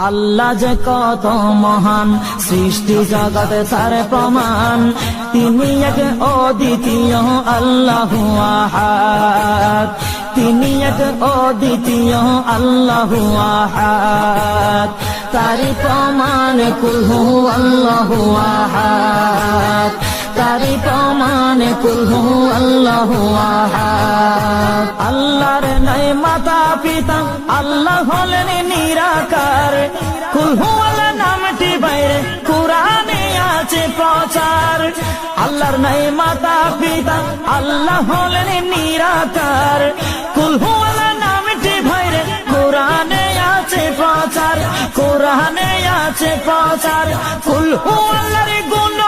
আল্লাহ যে কত মহান, সৃষ্টি জগতে তার প্রমাণ। তিনি এক অদ্বিতীয় আল্লাহু আহাদ, তিনি এক অদ্বিতীয় আল্লাহু আহাদ। তারি প্রমাণ কুল হু আল্লাহু আহাদ, তারি প্রমাণ কুল হু আল্লাহু আহাদ। আল্লাহর নাই মাতা পিতা, আল্লাহ হলেন নিরাকার। কুল হু আল্লাহ নামটি বাইরে কুরআনে আছে প্রচার। আল্লাহর নাই মাতা পিতা, আল্লাহ হলেন নিরাকার। কুল হু আল্লাহ নামটি বাইরে কুরআনে আছে প্রচার, কুরআনে আছে প্রচার। কুল হু আল্লাহর গুণ